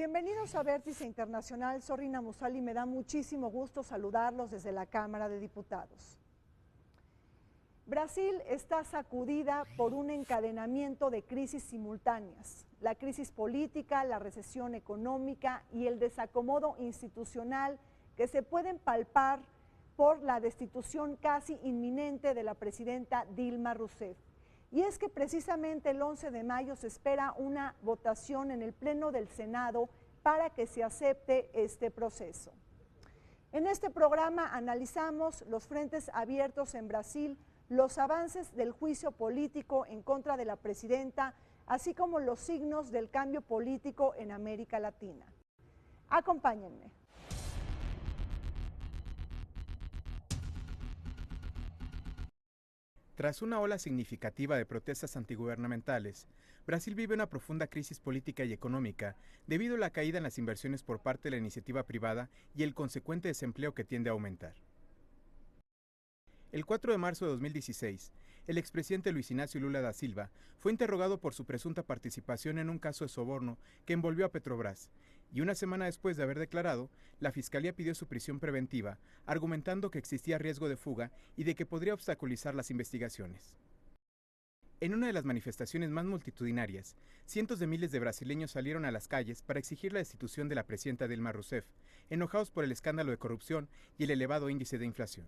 Bienvenidos a Vértice Internacional. Soy Rina Musali y me da muchísimo gusto saludarlos desde la Cámara de Diputados. Brasil está sacudida por un encadenamiento de crisis simultáneas. La crisis política, la recesión económica y el desacomodo institucional que se pueden palpar por la destitución casi inminente de la presidenta Dilma Rousseff. Y es que precisamente el 11 de mayo se espera una votación en el Pleno del Senado para que se acepte este proceso. En este programa analizamos los frentes abiertos en Brasil, los avances del juicio político en contra de la presidenta, así como los signos del cambio político en América Latina. Acompáñenme. Tras una ola significativa de protestas antigubernamentales, Brasil vive una profunda crisis política y económica debido a la caída en las inversiones por parte de la iniciativa privada y el consecuente desempleo que tiende a aumentar. El 4 de marzo de 2016, el expresidente Luiz Inácio Lula da Silva fue interrogado por su presunta participación en un caso de soborno que envolvió a Petrobras, y una semana después de haber declarado, la Fiscalía pidió su prisión preventiva, argumentando que existía riesgo de fuga y de que podría obstaculizar las investigaciones. En una de las manifestaciones más multitudinarias, cientos de miles de brasileños salieron a las calles para exigir la destitución de la presidenta Dilma Rousseff, enojados por el escándalo de corrupción y el elevado índice de inflación.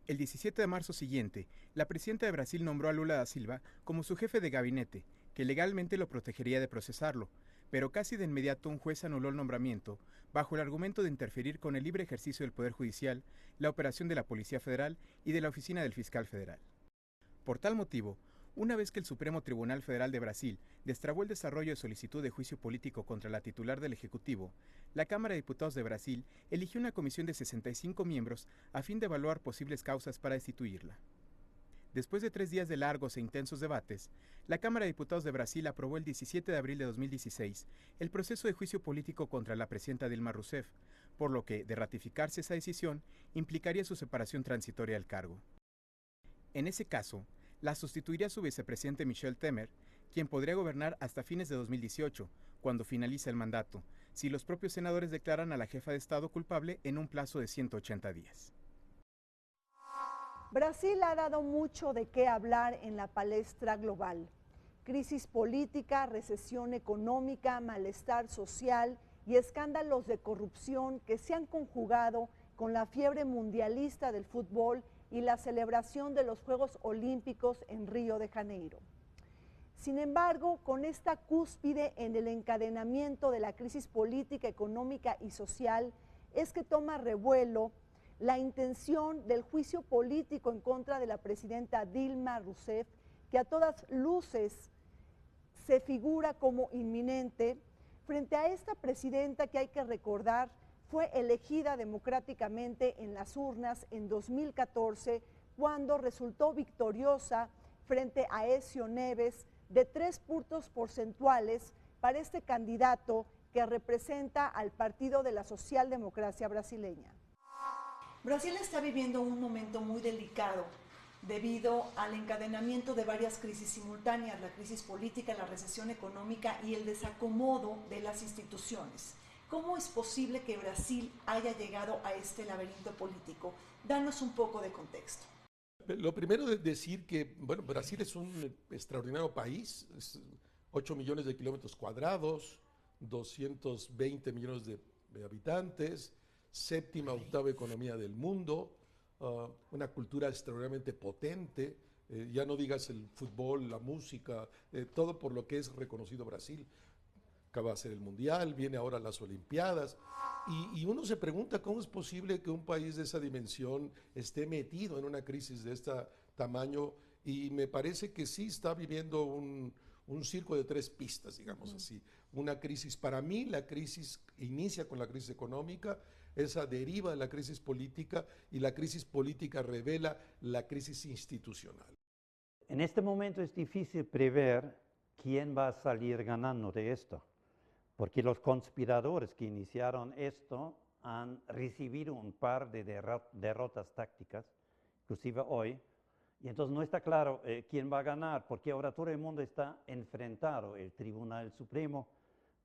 El 17 de marzo siguiente, la presidenta de Brasil nombró a Lula da Silva como su jefe de gabinete, que legalmente lo protegería de procesarlo, pero casi de inmediato un juez anuló el nombramiento bajo el argumento de interferir con el libre ejercicio del Poder Judicial, la operación de la Policía Federal y de la Oficina del Fiscal Federal. Por tal motivo, una vez que el Supremo Tribunal Federal de Brasil destrabó el desarrollo de solicitud de juicio político contra la titular del Ejecutivo, la Cámara de Diputados de Brasil eligió una comisión de 65 miembros a fin de evaluar posibles causas para destituirla. Después de 3 días de largos e intensos debates, la Cámara de Diputados de Brasil aprobó el 17 de abril de 2016 el proceso de juicio político contra la presidenta Dilma Rousseff, por lo que, de ratificarse esa decisión, implicaría su separación transitoria del cargo. En ese caso, la sustituiría su vicepresidente Michel Temer, quien podría gobernar hasta fines de 2018, cuando finaliza el mandato, si los propios senadores declaran a la jefa de Estado culpable en un plazo de 180 días. Brasil ha dado mucho de qué hablar en la palestra global. Crisis política, recesión económica, malestar social y escándalos de corrupción que se han conjugado con la fiebre mundialista del fútbol y la celebración de los Juegos Olímpicos en Río de Janeiro. Sin embargo, con esta cúspide en el encadenamiento de la crisis política, económica y social, es que toma revuelo la intención del juicio político en contra de la presidenta Dilma Rousseff, que a todas luces se figura como inminente. Frente a esta presidenta, que hay que recordar fue elegida democráticamente en las urnas en 2014, cuando resultó victoriosa frente a Aécio Neves de 3 puntos porcentuales para este candidato que representa al Partido de la Socialdemocracia Brasileña. Brasil está viviendo un momento muy delicado debido al encadenamiento de varias crisis simultáneas, la crisis política, la recesión económica y el desacomodo de las instituciones. ¿Cómo es posible que Brasil haya llegado a este laberinto político? Danos un poco de contexto. Lo primero es decir que, bueno, Brasil es un extraordinario país, 8 millones de kilómetros cuadrados, 220 millones de habitantes, séptima, octava economía del mundo, una cultura extraordinariamente potente, ya no digas el fútbol, la música, todo por lo que es reconocido Brasil. Acaba de ser el Mundial, viene ahora las Olimpiadas, y uno se pregunta cómo es posible que un país de esa dimensión esté metido en una crisis de este tamaño, y me parece que sí está viviendo un circo de 3 pistas, digamos así. Una crisis, para mí la crisis inicia con la crisis económica, esa deriva de la crisis política, y la crisis política revela la crisis institucional. En este momento es difícil prever quién va a salir ganando de esto, porque los conspiradores que iniciaron esto han recibido un par de derrotas tácticas, inclusive hoy, y entonces no está claro quién va a ganar, porque ahora todo el mundo está enfrentado, el Tribunal Supremo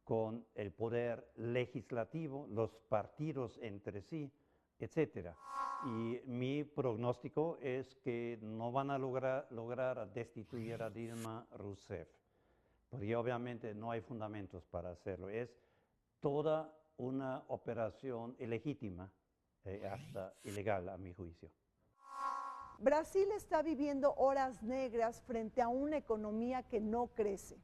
con el poder legislativo, los partidos entre sí, etcétera. Y mi pronóstico es que no van a lograr destituir a Dilma Rousseff, porque obviamente no hay fundamentos para hacerlo. Es toda una operación ilegítima, hasta ilegal a mi juicio. Brasil está viviendo horas negras frente a una economía que no crece.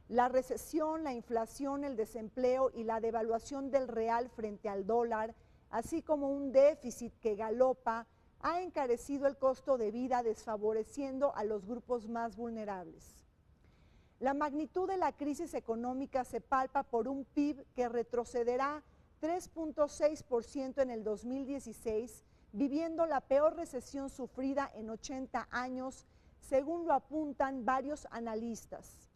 La recesión, la inflación, el desempleo y la devaluación del real frente al dólar, así como un déficit que galopa, ha encarecido el costo de vida, desfavoreciendo a los grupos más vulnerables. La magnitud de la crisis económica se palpa por un PIB que retrocederá 3.6% en el 2016, viviendo la peor recesión sufrida en 80 años, según lo apuntan varios analistas.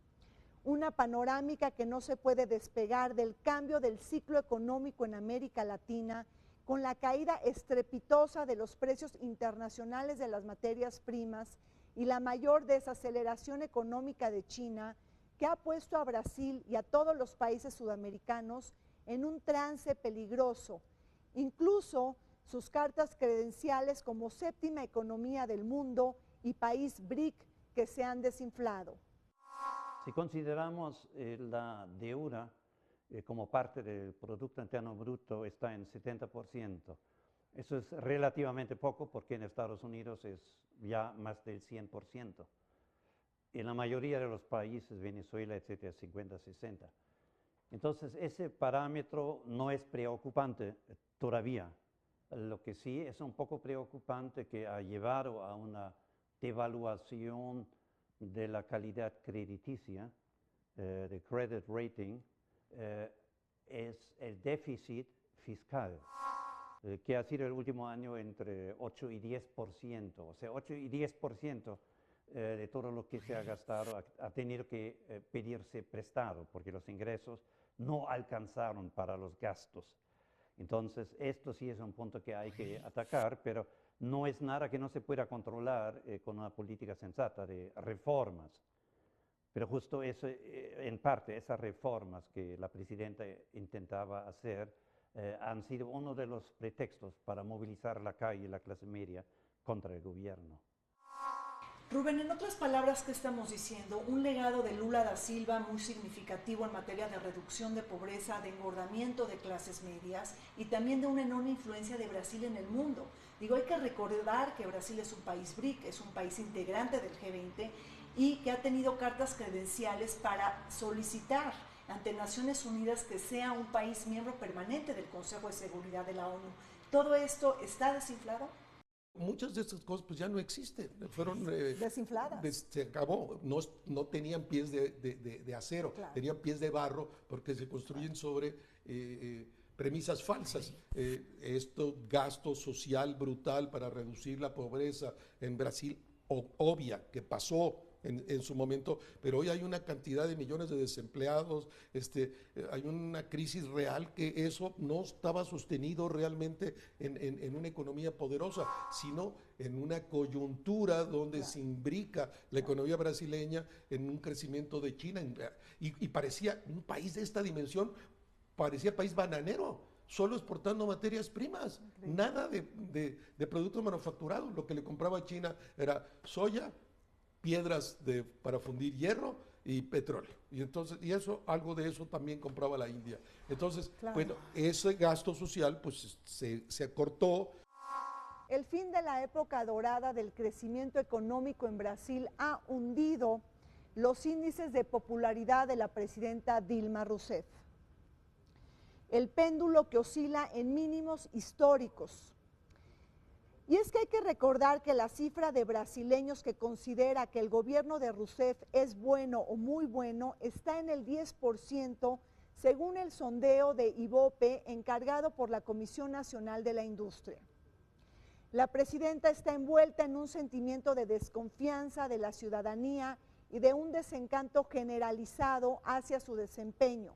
Una panorámica que no se puede despegar del cambio del ciclo económico en América Latina, con la caída estrepitosa de los precios internacionales de las materias primas y la mayor desaceleración económica de China, que ha puesto a Brasil y a todos los países sudamericanos en un trance peligroso. Incluso sus cartas credenciales como séptima economía del mundo y país BRIC que se han desinflado. Si consideramos la deuda como parte del Producto Interno Bruto, está en 70%. Eso es relativamente poco porque en Estados Unidos es ya más del 100%. En la mayoría de los países, Venezuela, etcétera, 50, 60. Entonces, ese parámetro no es preocupante todavía. Lo que sí es un poco preocupante que ha llevado a una devaluación de la calidad crediticia, de credit rating, es el déficit fiscal, que ha sido el último año entre 8 y 10%. O sea, 8 y 10% de todo lo que se ha gastado ha tenido que pedirse prestado, porque los ingresos no alcanzaron para los gastos. Entonces, esto sí es un punto que hay que atacar, pero no es nada que no se pueda controlar con una política sensata de reformas. Pero justo eso, en parte, esas reformas que la presidenta intentaba hacer han sido uno de los pretextos para movilizar la calle y la clase media contra el gobierno. Rubén, en otras palabras, ¿qué estamos diciendo? Un legado de Lula da Silva muy significativo en materia de reducción de pobreza, de engordamiento de clases medias y también de una enorme influencia de Brasil en el mundo. Digo, hay que recordar que Brasil es un país BRIC, es un país integrante del G20 y que ha tenido cartas credenciales para solicitar ante Naciones Unidas que sea un país miembro permanente del Consejo de Seguridad de la ONU. ¿Todo esto está desinflado? Muchas de estas cosas pues ya no existen, fueron desinfladas. Se acabó, no tenían pies de acero, claro. Tenían pies de barro porque se construyen sobre premisas falsas. Esto gasto social brutal para reducir la pobreza en Brasil, obvia, que pasó en su momento, pero hoy hay una cantidad de millones de desempleados, hay una crisis real que eso no estaba sostenido realmente en una economía poderosa, sino en una coyuntura donde se imbrica la economía brasileña en un crecimiento de China y parecía un país de esta dimensión, parecía país bananero, solo exportando materias primas, nada de productos manufacturados. Lo que le compraba a China era soya, piedras para fundir hierro y petróleo. Y entonces, algo de eso también compraba la India. Entonces, claro. Bueno, ese gasto social pues se acortó. El fin de la época dorada del crecimiento económico en Brasil ha hundido los índices de popularidad de la presidenta Dilma Rousseff. El péndulo que oscila en mínimos históricos. Y es que hay que recordar que la cifra de brasileños que considera que el gobierno de Rousseff es bueno o muy bueno está en el 10%, según el sondeo de Ibope encargado por la Comisión Nacional de la Industria. La presidenta está envuelta en un sentimiento de desconfianza de la ciudadanía y de un desencanto generalizado hacia su desempeño.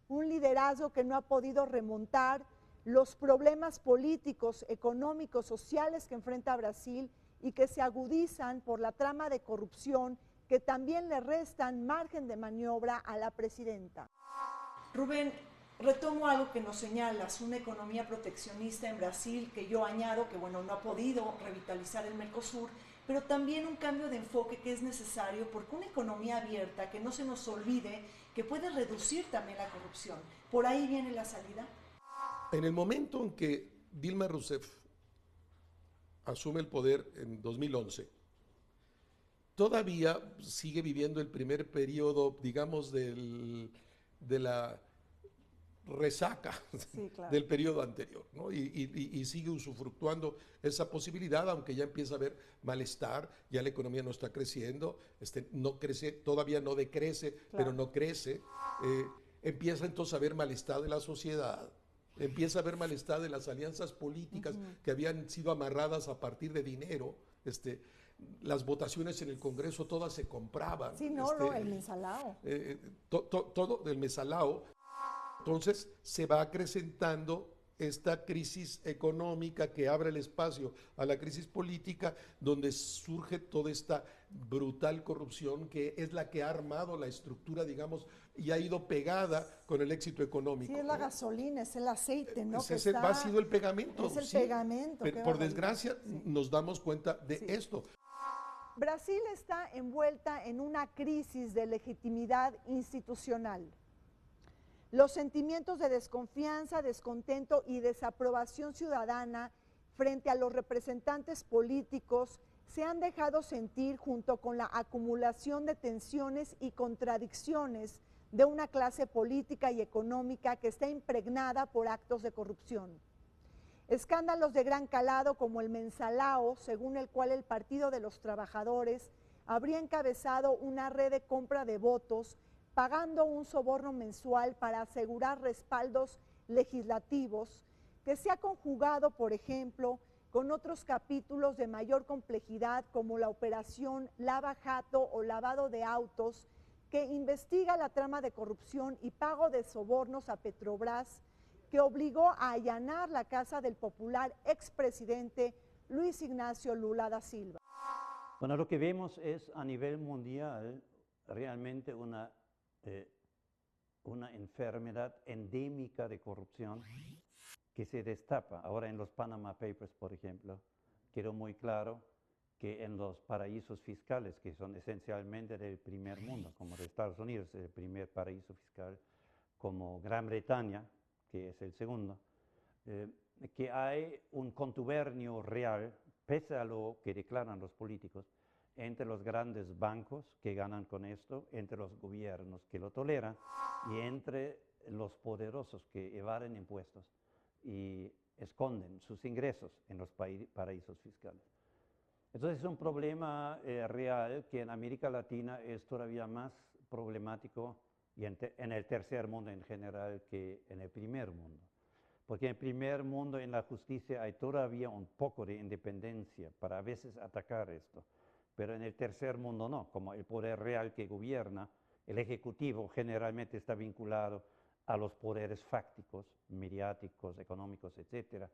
Un liderazgo que no ha podido remontar los problemas políticos, económicos, sociales que enfrenta Brasil y que se agudizan por la trama de corrupción que también le restan margen de maniobra a la presidenta. Rubén, retomo algo que nos señalas, una economía proteccionista en Brasil, que yo añado que bueno, no ha podido revitalizar el Mercosur, pero también un cambio de enfoque que es necesario porque una economía abierta, que no se nos olvide, que puede reducir también la corrupción. ¿Por ahí viene la salida? En el momento en que Dilma Rousseff asume el poder en 2011, todavía sigue viviendo el primer periodo, digamos, de la resaca Sí, claro. del periodo anterior, ¿no? Y sigue usufructuando esa posibilidad, aunque ya empieza a haber malestar, ya la economía no está creciendo, no crece, todavía no decrece, Claro. pero no crece, empieza entonces a haber malestar de la sociedad, empieza a haber malestar de las alianzas políticas que habían sido amarradas a partir de dinero, las votaciones en el Congreso todas se compraban. Sí, no, el mensalao. Todo del mesalao. Entonces se va acrecentando esta crisis económica que abre el espacio a la crisis política, donde surge toda esta brutal corrupción que es la que ha armado la estructura, digamos, y ha ido pegada con el éxito económico. Sí, es la gasolina, es el aceite, ¿no? Ese ha sido el pegamento. Es el sí, pegamento. Pero por desgracia nos damos cuenta de esto. Brasil está envuelta en una crisis de legitimidad institucional. Los sentimientos de desconfianza, descontento y desaprobación ciudadana frente a los representantes políticos se han dejado sentir junto con la acumulación de tensiones y contradicciones de una clase política y económica que está impregnada por actos de corrupción. Escándalos de gran calado como el mensalao, según el cual el Partido de los Trabajadores habría encabezado una red de compra de votos pagando un soborno mensual para asegurar respaldos legislativos, que se ha conjugado, por ejemplo, con otros capítulos de mayor complejidad como la operación Lava Jato o lavado de autos, que investiga la trama de corrupción y pago de sobornos a Petrobras, que obligó a allanar la casa del popular expresidente Luis Ignacio Lula da Silva. Bueno, lo que vemos es a nivel mundial realmente una enfermedad endémica de corrupción que se destapa. Ahora en los Panama Papers, por ejemplo, quedó muy claro que en los paraísos fiscales, que son esencialmente del primer mundo, como de Estados Unidos, el primer paraíso fiscal, como Gran Bretaña, que es el segundo, que hay un contubernio real, pese a lo que declaran los políticos, entre los grandes bancos que ganan con esto, entre los gobiernos que lo toleran y entre los poderosos que evaden impuestos y esconden sus ingresos en los paraísos fiscales. Entonces es un problema real que en América Latina es todavía más problemático y en el tercer mundo en general que en el primer mundo. Porque en el primer mundo en la justicia hay todavía un poco de independencia para a veces atacar esto. Pero en el tercer mundo no, como el poder real que gobierna, el ejecutivo generalmente está vinculado a los poderes fácticos, mediáticos, económicos, etc.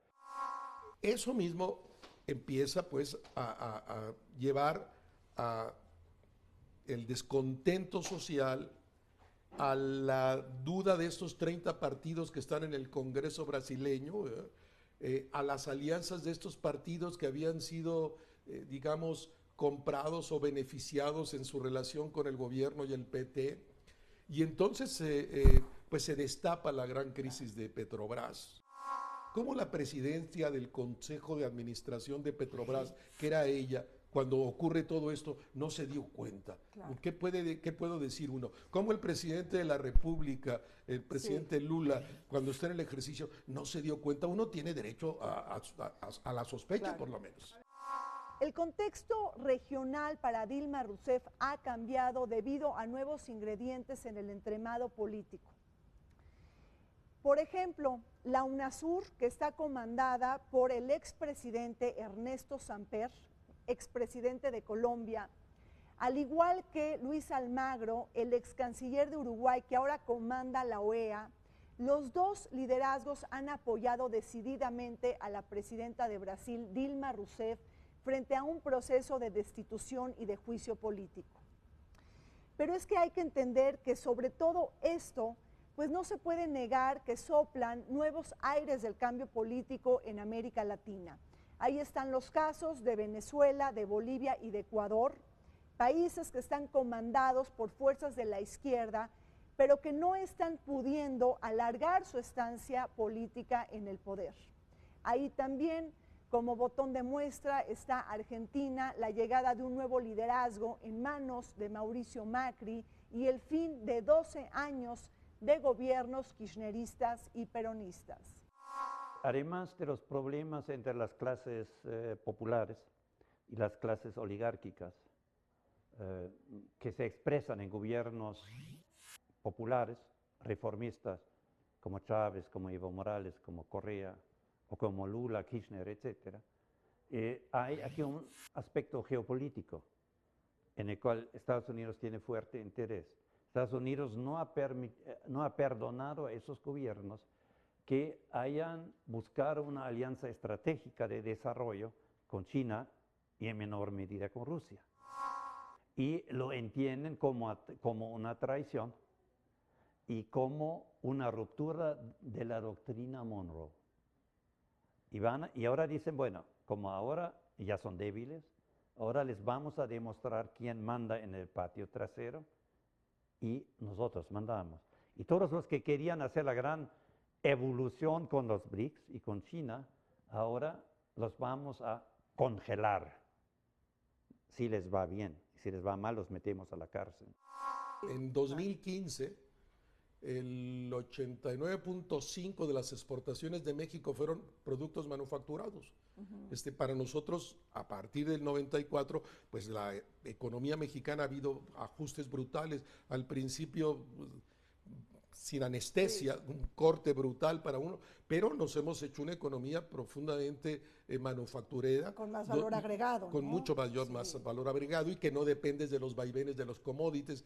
Eso mismo empieza pues a llevar a el descontento social, a la duda de estos 30 partidos que están en el Congreso brasileño, a las alianzas de estos partidos que habían sido, digamos, comprados o beneficiados en su relación con el gobierno y el PT, y entonces pues se destapa la gran crisis de Petrobras. ¿Cómo la presidencia del Consejo de Administración de Petrobras, que era ella, cuando ocurre todo esto, no se dio cuenta? Claro. ¿Qué puedo decir uno? ¿Cómo el presidente de la República, el presidente Lula, cuando está en el ejercicio, no se dio cuenta? Uno tiene derecho a la sospecha, claro, por lo menos. El contexto regional para Dilma Rousseff ha cambiado debido a nuevos ingredientes en el entramado político. Por ejemplo, la UNASUR, que está comandada por el expresidente Ernesto Samper, expresidente de Colombia, al igual que Luis Almagro, el ex canciller de Uruguay, que ahora comanda la OEA, los dos liderazgos han apoyado decididamente a la presidenta de Brasil, Dilma Rousseff, frente a un proceso de destitución y de juicio político. Pero es que hay que entender que sobre todo esto, pues no se puede negar que soplan nuevos aires del cambio político en América Latina. Ahí están los casos de Venezuela, de Bolivia y de Ecuador, países que están comandados por fuerzas de la izquierda, pero que no están pudiendo alargar su estancia política en el poder. Ahí también, como botón de muestra, está Argentina, la llegada de un nuevo liderazgo en manos de Mauricio Macri y el fin de 12 años de gobiernos kirchneristas y peronistas. Además de los problemas entre las clases populares y las clases oligárquicas, que se expresan en gobiernos populares, reformistas, como Chávez, como Evo Morales, como Correa, o como Lula, Kirchner, etc., hay aquí un aspecto geopolítico en el cual Estados Unidos tiene fuerte interés. Estados Unidos no ha perdonado a esos gobiernos que hayan buscado una alianza estratégica de desarrollo con China y en menor medida con Rusia. Y lo entienden como una traición y como una ruptura de la doctrina Monroe. Y ahora dicen, bueno, como ahora ya son débiles, ahora les vamos a demostrar quién manda en el patio trasero y nosotros mandamos. Y todos los que querían hacer la gran evolución con los BRICS y con China, ahora los vamos a congelar. Si les va bien, si les va mal, los metemos a la cárcel. En 2015, el 89.5% de las exportaciones de México fueron productos manufacturados. Para nosotros, a partir del 94, pues la economía mexicana ha habido ajustes brutales. Al principio, sin anestesia, un corte brutal para uno, pero nos hemos hecho una economía profundamente manufacturera. Con más valor agregado. Con ¿no? mucho mayor, más valor agregado y que no dependes de los vaivenes de los commodities,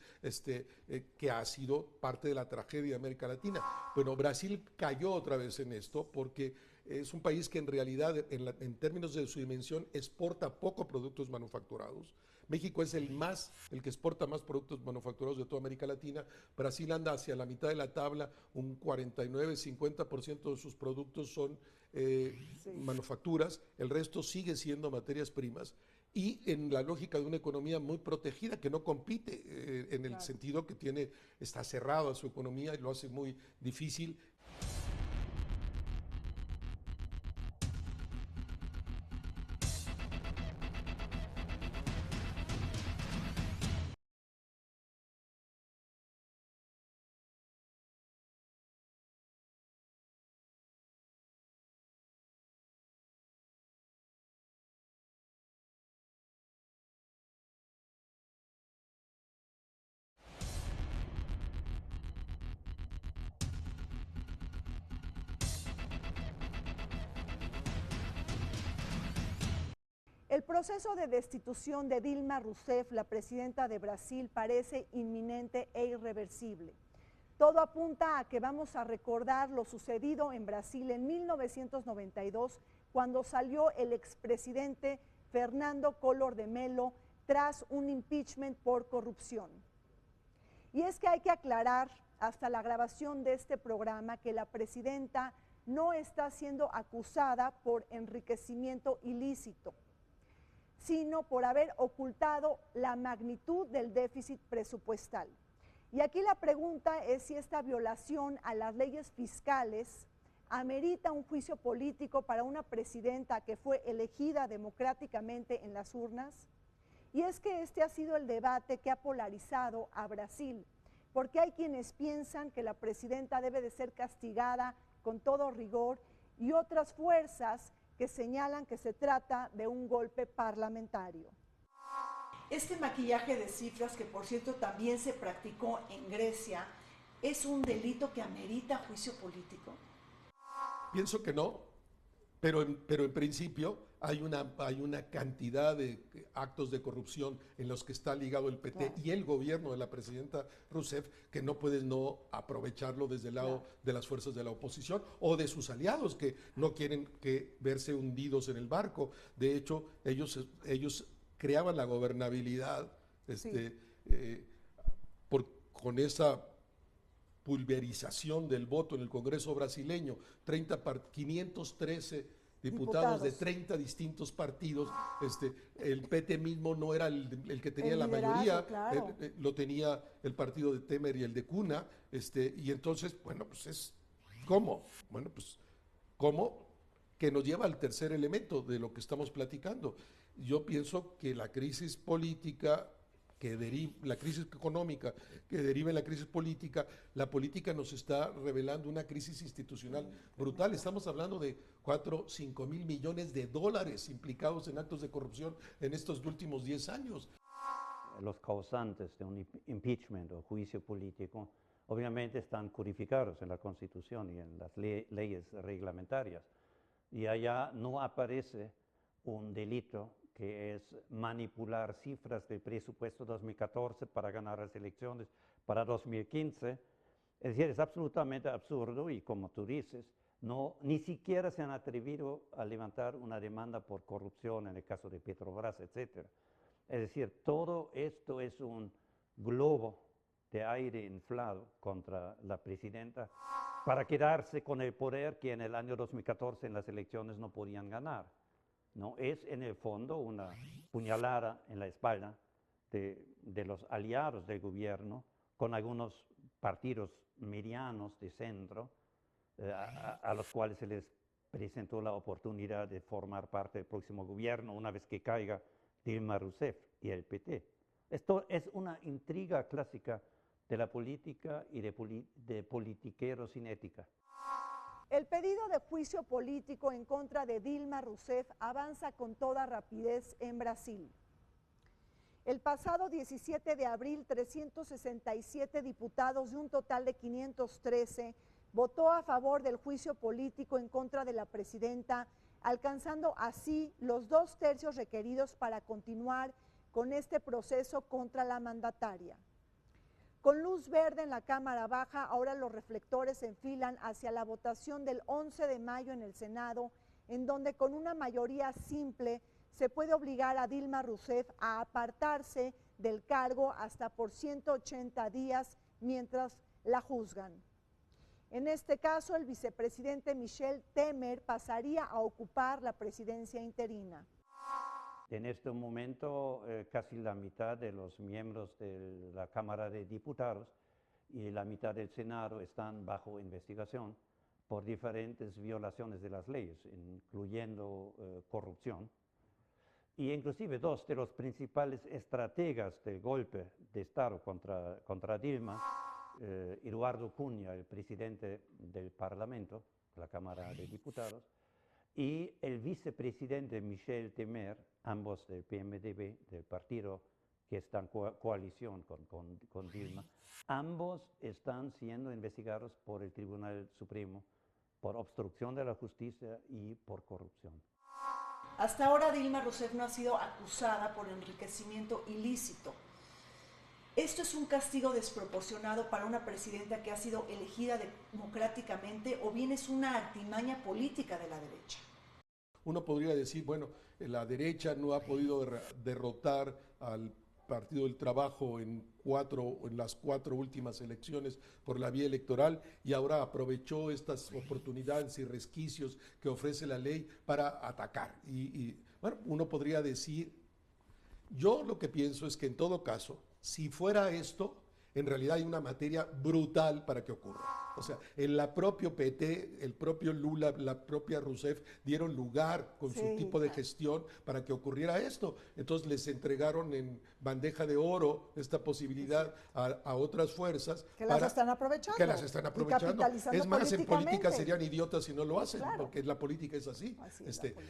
que ha sido parte de la tragedia de América Latina. Bueno, Brasil cayó otra vez en esto porque es un país que en realidad, en términos de su dimensión, exporta poco productos manufacturados. México es el que exporta más productos manufacturados de toda América Latina. Brasil anda hacia la mitad de la tabla, un 49-50% de sus productos son manufacturas, el resto sigue siendo materias primas. Y en la lógica de una economía muy protegida, que no compite en el sentido que está cerrado a su economía y lo hace muy difícil. El proceso de destitución de Dilma Rousseff, la presidenta de Brasil, parece inminente e irreversible. Todo apunta a que vamos a recordar lo sucedido en Brasil en 1992, cuando salió el expresidente Fernando Collor de Mello tras un impeachment por corrupción. Y es que hay que aclarar hasta la grabación de este programa que la presidenta no está siendo acusada por enriquecimiento ilícito, sino por haber ocultado la magnitud del déficit presupuestal. Y aquí la pregunta es si esta violación a las leyes fiscales amerita un juicio político para una presidenta que fue elegida democráticamente en las urnas. Y es que este ha sido el debate que ha polarizado a Brasil, porque hay quienes piensan que la presidenta debe de ser castigada con todo rigor y otras fuerzas que señalan que se trata de un golpe parlamentario. Este maquillaje de cifras, que por cierto también se practicó en Grecia, ¿es un delito que amerita juicio político? Pienso que no, pero en principio hay una cantidad de actos de corrupción en los que está ligado el PT y el gobierno de la presidenta Rousseff, que no puedes no aprovecharlo desde el lado de las fuerzas de la oposición o de sus aliados que no quieren verse hundidos en el barco. De hecho, ellos creaban la gobernabilidad con esa pulverización del voto en el Congreso brasileño, 513 diputados de 30 distintos partidos, el PT mismo no era el que tenía la mayoría, claro. lo tenía el partido de Temer y el de Cuna, y entonces, bueno, pues ¿cómo? Bueno, pues, ¿cómo? Que nos lleva al tercer elemento de lo que estamos platicando. Yo pienso que la crisis política la crisis económica que deriva en la crisis política, la política nos está revelando una crisis institucional brutal. Estamos hablando de 4, 5 mil millones de dólares implicados en actos de corrupción en estos últimos 10 años. Los causantes de un impeachment o juicio político obviamente están codificados en la Constitución y en las leyes reglamentarias. Y allá no aparece un delito que es manipular cifras del presupuesto 2014 para ganar las elecciones para 2015. Es decir, es absolutamente absurdo y como tú dices, ni siquiera se han atrevido a levantar una demanda por corrupción en el caso de Petrobras, etc. Es decir, todo esto es un globo de aire inflado contra la presidenta para quedarse con el poder que en el año 2014 en las elecciones no podían ganar. ¿No? Es en el fondo una puñalada en la espalda de los aliados del gobierno, con algunos partidos medianos de centro, a los cuales se les presentó la oportunidad de formar parte del próximo gobierno una vez que caiga Dilma Rousseff y el PT. Esto es una intriga clásica de la política y de politiqueros sin ética. El pedido de juicio político en contra de Dilma Rousseff avanza con toda rapidez en Brasil. El pasado 17 de abril, 367 diputados de un total de 513 votó a favor del juicio político en contra de la presidenta, alcanzando así los 2/3 requeridos para continuar con este proceso contra la mandataria. Con luz verde en la Cámara Baja, ahora los reflectores se enfilan hacia la votación del 11 de mayo en el Senado, en donde con una mayoría simple se puede obligar a Dilma Rousseff a apartarse del cargo hasta por 180 días mientras la juzgan. En este caso, el vicepresidente Michel Temer pasaría a ocupar la presidencia interina. En este momento, casi la mitad de los miembros de la Cámara de Diputados y la mitad del Senado están bajo investigación por diferentes violaciones de las leyes, incluyendo corrupción. Y inclusive 2 de los principales estrategas del golpe de Estado contra Dilma, Eduardo Cunha, el presidente del Parlamento, la Cámara de Diputados, y el vicepresidente Michel Temer, ambos del PMDB, del partido que está en coalición con Dilma, ambos están siendo investigados por el Tribunal Supremo por obstrucción de la justicia y por corrupción. Hasta ahora Dilma Rousseff no ha sido acusada por enriquecimiento ilícito. ¿Esto es un castigo desproporcionado para una presidenta que ha sido elegida democráticamente o bien es una artimaña política de la derecha? Uno podría decir, bueno, la derecha no ha podido derrotar al Partido del Trabajo en las 4 últimas elecciones por la vía electoral y ahora aprovechó estas oportunidades y resquicios que ofrece la ley para atacar. Bueno, uno podría decir, yo lo que pienso es que en todo caso, si fuera esto, en realidad hay una materia brutal para que ocurra. O sea, el propio PT, el propio Lula, la propia Rousseff dieron lugar con su tipo de gestión para que ocurriera esto. Entonces les entregaron en bandeja de oro esta posibilidad a otras fuerzas. Que las están aprovechando. Que las están aprovechando. Es más, en política serían idiotas si no lo hacen, claro, porque la política es así.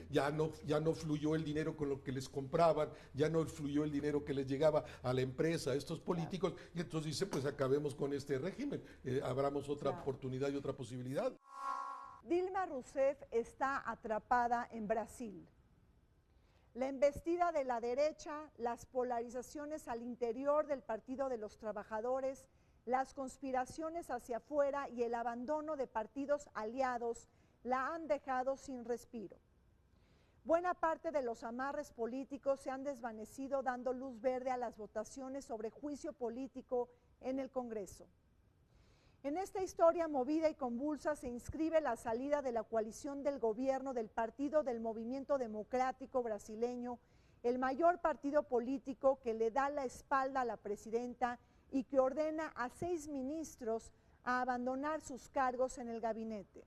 Ya no fluyó el dinero con lo que les compraban, ya no fluyó el dinero que les llegaba a la empresa, a estos políticos, claro. Y entonces dice, pues acabemos con este régimen, abramos otra oportunidad y otra posibilidad. Dilma Rousseff está atrapada en Brasil. La embestida de la derecha, las polarizaciones al interior del Partido de los Trabajadores, las conspiraciones hacia afuera y el abandono de partidos aliados la han dejado sin respiro. Buena parte de los amarres políticos se han desvanecido dando luz verde a las votaciones sobre juicio político en el Congreso. En esta historia movida y convulsa se inscribe la salida de la coalición del gobierno del Partido del Movimiento Democrático Brasileño, el mayor partido político que le da la espalda a la presidenta y que ordena a 6 ministros a abandonar sus cargos en el gabinete.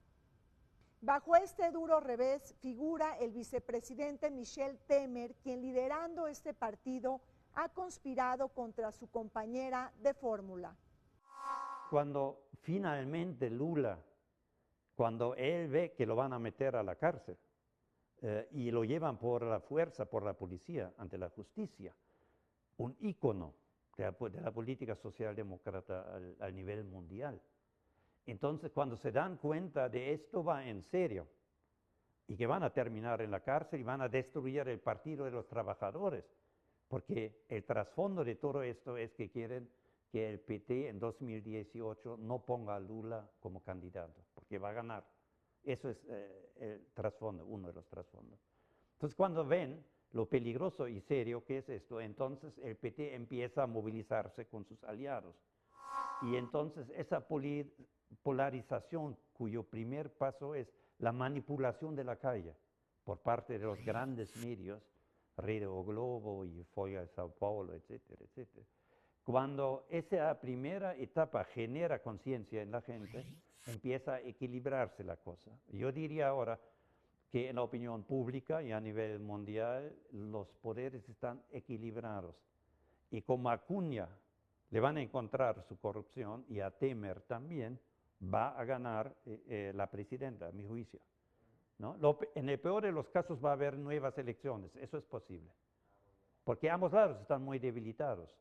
Bajo este duro revés figura el vicepresidente Michel Temer, quien liderando este partido ha conspirado contra su compañera de fórmula. Cuando finalmente Lula, cuando él ve que lo van a meter a la cárcel y lo llevan por la fuerza, por la policía, ante la justicia, un ícono de la política socialdemócrata al nivel mundial. Entonces, cuando se dan cuenta de esto va en serio y que van a terminar en la cárcel y van a destruir el Partido de los Trabajadores, porque el trasfondo de todo esto es que quieren que el PT en 2018 no ponga a Lula como candidato, porque va a ganar. Eso es el trasfondo, uno de los trasfondos. Entonces, cuando ven lo peligroso y serio que es esto, entonces el PT empieza a movilizarse con sus aliados. Y entonces esa polarización, cuyo primer paso es la manipulación de la calle por parte de los grandes medios, Rede o Globo y Folha de Sao Paulo, etcétera, etcétera. Cuando esa primera etapa genera conciencia en la gente, empieza a equilibrarse la cosa. Yo diría ahora que en la opinión pública y a nivel mundial los poderes están equilibrados. Y como a Acuña le van a encontrar su corrupción y a Temer también, va a ganar la presidenta, a mi juicio, ¿no? En el peor de los casos va a haber nuevas elecciones, eso es posible, porque ambos lados están muy debilitados.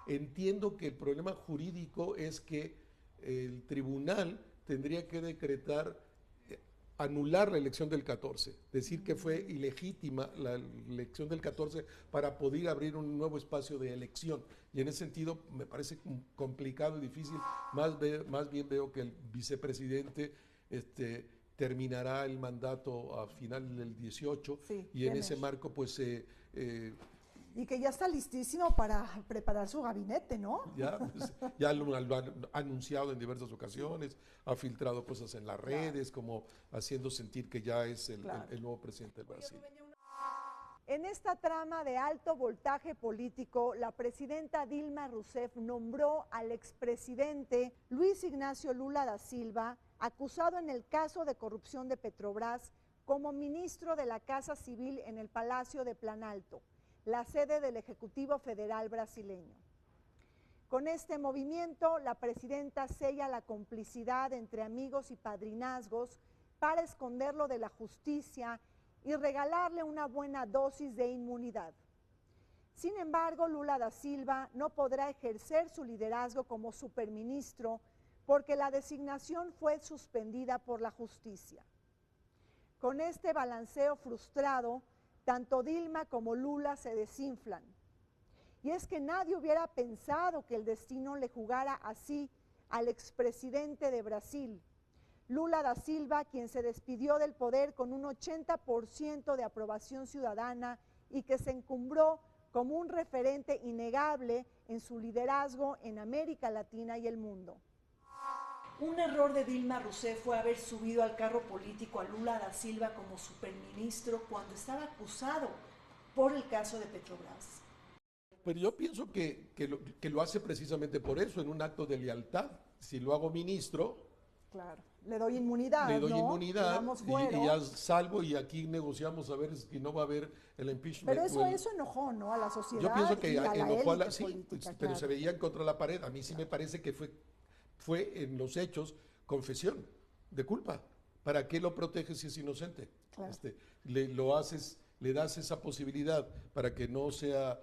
Entiendo que el problema jurídico es que el tribunal tendría que decretar anular la elección del 14, decir que fue ilegítima la elección del 14 para poder abrir un nuevo espacio de elección. Y en ese sentido me parece complicado y difícil. Más bien veo que el vicepresidente terminará el mandato a final del 18 sí, y en ese marco pues... y que ya está listísimo para preparar su gabinete, ¿no? Ya lo han anunciado en diversas ocasiones, ha filtrado cosas en las redes, como haciendo sentir que ya es el nuevo presidente del Brasil. En esta trama de alto voltaje político, la presidenta Dilma Rousseff nombró al expresidente Luis Ignacio Lula da Silva, acusado en el caso de corrupción de Petrobras, como ministro de la Casa Civil en el Palacio de Planalto, la sede del Ejecutivo Federal brasileño. Con este movimiento, la presidenta sella la complicidad entre amigos y padrinazgos para esconderlo de la justicia y regalarle una buena dosis de inmunidad. Sin embargo, Lula da Silva no podrá ejercer su liderazgo como superministro porque la designación fue suspendida por la justicia. Con este balanceo frustrado, tanto Dilma como Lula se desinflan. Y es que nadie hubiera pensado que el destino le jugara así al expresidente de Brasil, Lula da Silva, quien se despidió del poder con un 80% de aprobación ciudadana y que se encumbró como un referente innegable en su liderazgo en América Latina y el mundo. Un error de Dilma Rousseff fue haber subido al carro político a Lula da Silva como superministro cuando estaba acusado por el caso de Petrobras. Pero yo pienso que lo hace precisamente por eso, en un acto de lealtad. Si lo hago ministro... Claro, le doy inmunidad, le doy ¿no? inmunidad y ya salvo y aquí negociamos a ver si no va a haber el impeachment. Pero eso enojó, ¿no? A la sociedad. Yo pienso que enojó a la... Sí, pero claro. se veían contra la pared. A mí sí me parece que fue en los hechos confesión de culpa. ¿Para qué lo proteges si es inocente? Claro. Le das esa posibilidad para que no sea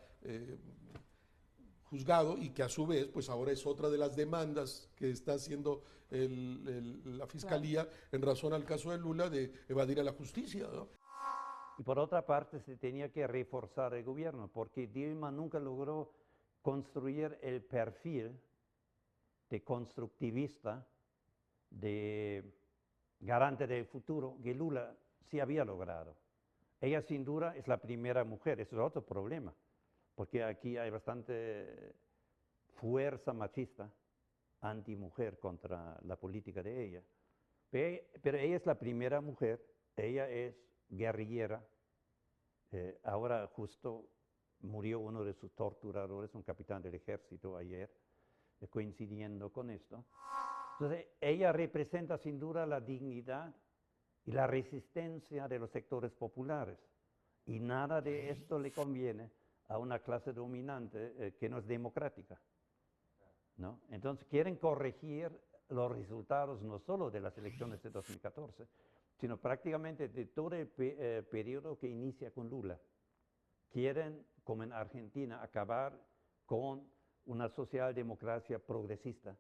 juzgado y que a su vez, pues ahora es otra de las demandas que está haciendo la Fiscalía en razón al caso de Lula de evadir a la justicia, ¿no? Y por otra parte se tenía que reforzar el gobierno porque Dilma nunca logró construir el perfil de constructivista, de garante del futuro, que Lula sí había logrado. Ella sin duda es la primera mujer, eso es otro problema, porque aquí hay bastante fuerza machista, antimujer contra la política de ella. Pero ella es la primera mujer, ella es guerrillera. Ahora justo murió uno de sus torturadores, un capitán del ejército ayer, coincidiendo con esto. Entonces, ella representa sin duda la dignidad y la resistencia de los sectores populares. Y nada de esto le conviene a una clase dominante que no es democrática, ¿no? Entonces, quieren corregir los resultados no solo de las elecciones de 2014, sino prácticamente de todo el periodo que inicia con Lula. Quieren, como en Argentina, acabar con una socialdemocracia progresista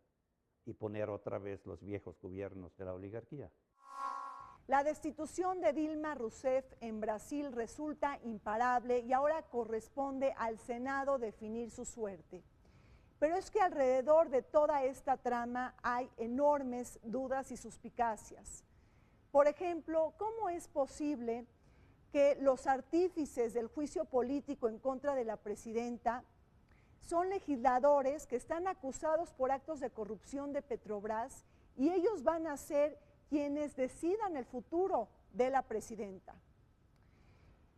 y poner otra vez los viejos gobiernos de la oligarquía. La destitución de Dilma Rousseff en Brasil resulta imparable y ahora corresponde al Senado definir su suerte. Pero es que alrededor de toda esta trama hay enormes dudas y suspicacias. Por ejemplo, ¿cómo es posible que los artífices del juicio político en contra de la presidenta son legisladores que están acusados por actos de corrupción de Petrobras y ellos van a ser quienes decidan el futuro de la presidenta?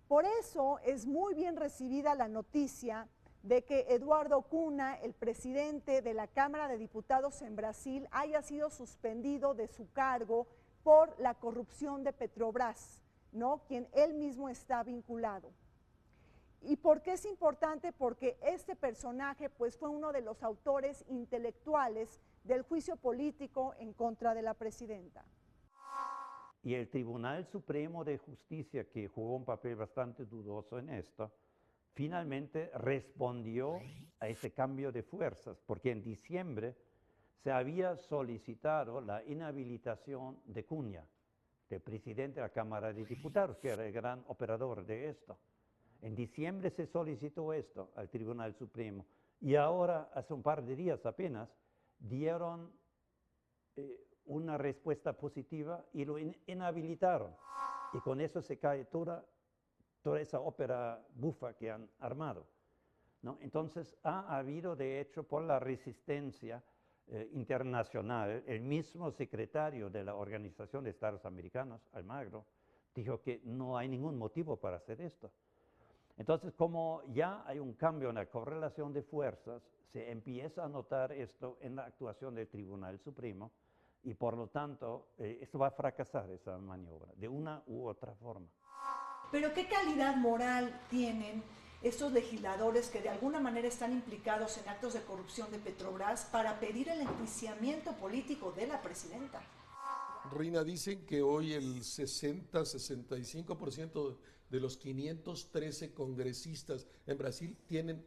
Por eso es muy bien recibida la noticia de que Eduardo Cunha, el presidente de la Cámara de Diputados en Brasil, haya sido suspendido de su cargo por la corrupción de Petrobras, ¿no?, quien él mismo está vinculado. ¿Y por qué es importante? Porque este personaje pues, fue uno de los autores intelectuales del juicio político en contra de la presidenta. Y el Tribunal Supremo de Justicia, que jugó un papel bastante dudoso en esto, finalmente respondió a ese cambio de fuerzas, porque en diciembre se había solicitado la inhabilitación de Cunha, del presidente de la Cámara de Diputados, que era el gran operador de esto. En diciembre se solicitó esto al Tribunal Supremo y ahora, hace un par de días apenas, dieron una respuesta positiva y lo inhabilitaron. Y con eso se cae toda esa ópera bufa que han armado, ¿no? Entonces ha habido, de hecho, por la resistencia internacional, el mismo secretario de la Organización de Estados Americanos, Almagro, dijo que no hay ningún motivo para hacer esto. Entonces, como ya hay un cambio en la correlación de fuerzas, se empieza a notar esto en la actuación del Tribunal Supremo y por lo tanto, esto va a fracasar, esa maniobra, de una u otra forma. Pero ¿qué calidad moral tienen estos legisladores que de alguna manera están implicados en actos de corrupción de Petrobras para pedir el enjuiciamiento político de la presidenta? Rina, dicen que hoy el 60-65% de los 513 congresistas en Brasil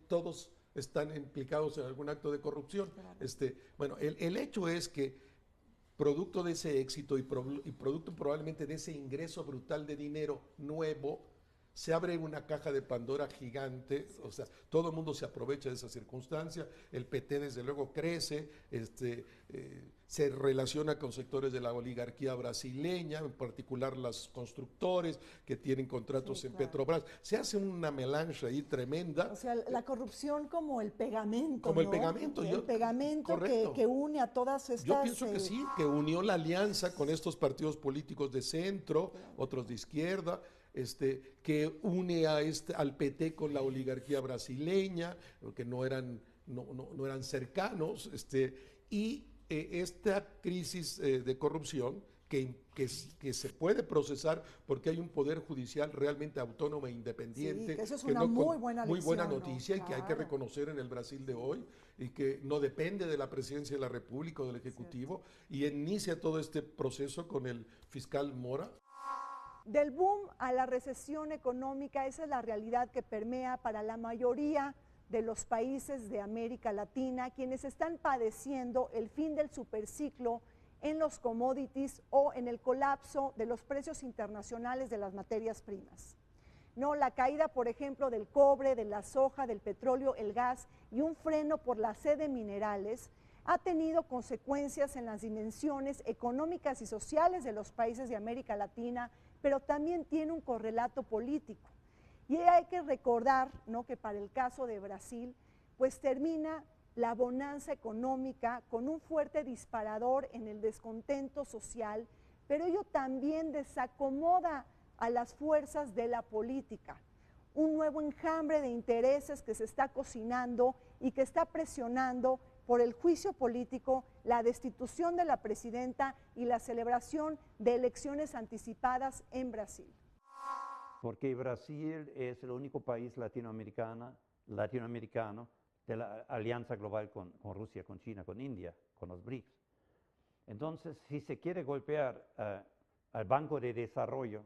todos están implicados en algún acto de corrupción. Claro. Bueno, el hecho es que producto de ese éxito y producto probablemente de ese ingreso brutal de dinero nuevo, se abre una caja de Pandora gigante, o sea, todo el mundo se aprovecha de esa circunstancia, el PT desde luego crece, se relaciona con sectores de la oligarquía brasileña, en particular los constructores que tienen contratos en Petrobras, se hace una melange ahí tremenda. O sea, la corrupción como el pegamento, como ¿no? El pegamento que une a todas estas... Yo pienso que sí, que unió la alianza con estos partidos políticos de centro, otros de izquierda, que une al PT con la oligarquía brasileña, que no eran cercanos, y esta crisis de corrupción que se puede procesar porque hay un poder judicial realmente autónomo e independiente. Sí, que eso es una muy buena noticia, ¿no? Y que hay que Claro. reconocer en el Brasil de hoy, y que no depende de la presidencia de la República o del Ejecutivo, y inicia todo este proceso con el fiscal Mora. Del boom a la recesión económica, esa es la realidad que permea para la mayoría de los países de América Latina, quienes están padeciendo el fin del superciclo en los commodities o en el colapso de los precios internacionales de las materias primas. No, la caída, por ejemplo, del cobre, de la soja, del petróleo, el gas y un freno por la sed de minerales ha tenido consecuencias en las dimensiones económicas y sociales de los países de América Latina, pero también tiene un correlato político. Y hay que recordar, ¿no?, que para el caso de Brasil, pues termina la bonanza económica con un fuerte disparador en el descontento social, pero ello también desacomoda a las fuerzas de la política. Un nuevo enjambre de intereses que se está cocinando y que está presionando por el juicio político, la destitución de la presidenta y la celebración de elecciones anticipadas en Brasil. Porque Brasil es el único país latinoamericano de la alianza global con Rusia, con China, con India, con los BRICS. Entonces, si se quiere golpear al Banco de Desarrollo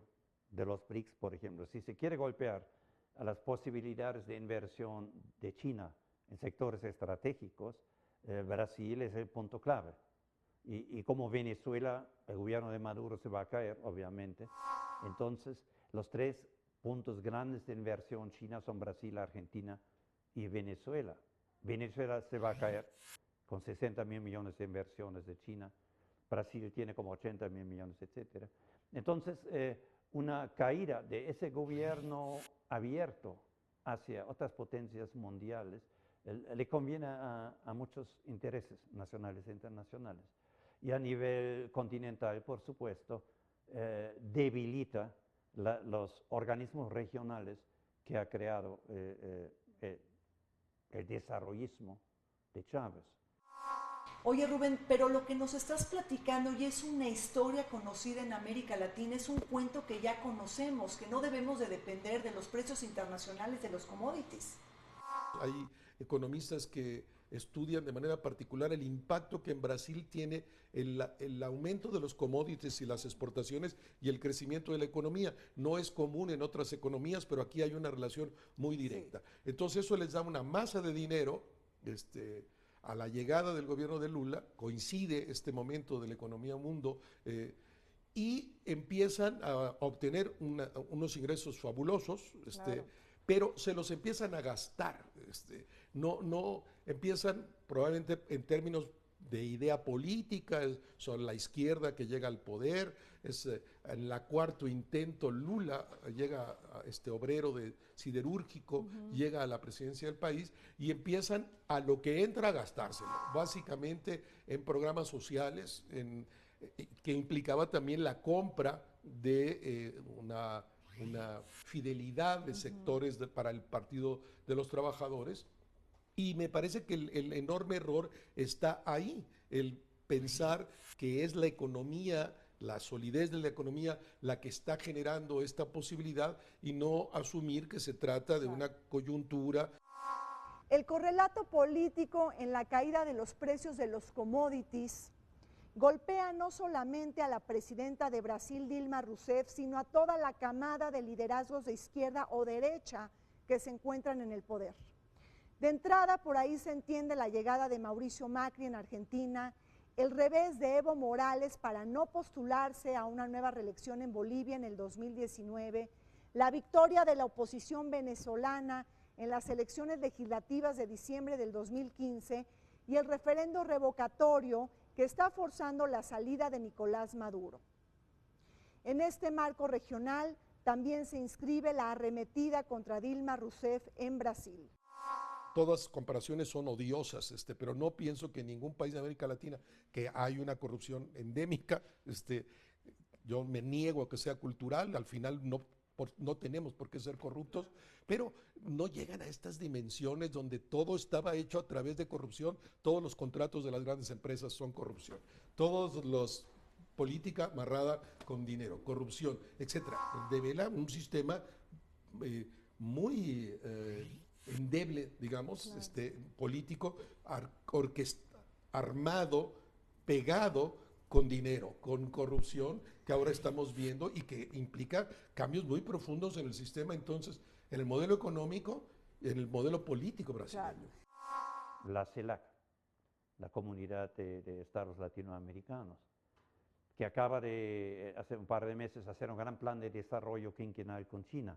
de los BRICS, por ejemplo, si se quiere golpear a las posibilidades de inversión de China en sectores estratégicos, Brasil es el punto clave. Y como Venezuela, el gobierno de Maduro se va a caer, obviamente. Entonces, los tres puntos grandes de inversión China son Brasil, Argentina y Venezuela. Venezuela se va a caer con 60.000 millones de inversiones de China. Brasil tiene como 80.000 millones, etc. Entonces, una caída de ese gobierno abierto hacia otras potencias mundiales le conviene a muchos intereses nacionales e internacionales. Y a nivel continental, por supuesto, debilita los organismos regionales que ha creado el desarrollismo de Chávez. Oye, Rubén, pero lo que nos estás platicando ya es una historia conocida en América Latina, es un cuento que ya conocemos, que no debemos de depender de los precios internacionales de los commodities. Hay economistas que estudian de manera particular el impacto que en Brasil tiene el aumento de los commodities y las exportaciones y el crecimiento de la economía. No es común en otras economías, pero aquí hay una relación muy directa. Sí. Entonces eso les da una masa de dinero a la llegada del gobierno de Lula, coincide este momento de la economía mundo, y empiezan a obtener unos ingresos fabulosos, claro, pero se los empiezan a gastar. No empiezan probablemente en términos de idea política, son la izquierda que llega al poder, en la cuarto intento Lula llega a obrero siderúrgico, llega a la presidencia del país y empiezan a lo que entra a gastárselo, básicamente en programas sociales, que implicaba también la compra de una fidelidad de sectores para el Partido de los Trabajadores. Y me parece que el enorme error está ahí, el pensar que es la economía, la solidez de la economía la que está generando esta posibilidad y no asumir que se trata de una coyuntura. El correlato político en la caída de los precios de los commodities golpea no solamente a la presidenta de Brasil, Dilma Rousseff, sino a toda la camada de liderazgos de izquierda o derecha que se encuentran en el poder. De entrada, por ahí se entiende la llegada de Mauricio Macri en Argentina, el revés de Evo Morales para no postularse a una nueva reelección en Bolivia en el 2019, la victoria de la oposición venezolana en las elecciones legislativas de diciembre del 2015 y el referendo revocatorio que está forzando la salida de Nicolás Maduro. En este marco regional también se inscribe la arremetida contra Dilma Rousseff en Brasil. Todas comparaciones son odiosas, pero no pienso que en ningún país de América Latina que hay una corrupción endémica, yo me niego a que sea cultural, al final no tenemos por qué ser corruptos, pero no llegan a estas dimensiones donde todo estaba hecho a través de corrupción, todos los contratos de las grandes empresas son corrupción, todos los política amarrada con dinero, corrupción, etcétera. Devela un sistema muy endeble, digamos, claro, político, armado, pegado con dinero, con corrupción, que ahora estamos viendo y que implica cambios muy profundos en el sistema, entonces, en el modelo económico y en el modelo político brasileño. Claro. La CELAC, la Comunidad de Estados Latinoamericanos, que acaba de, hace un par de meses, hacer un gran plan de desarrollo quinquenal con China,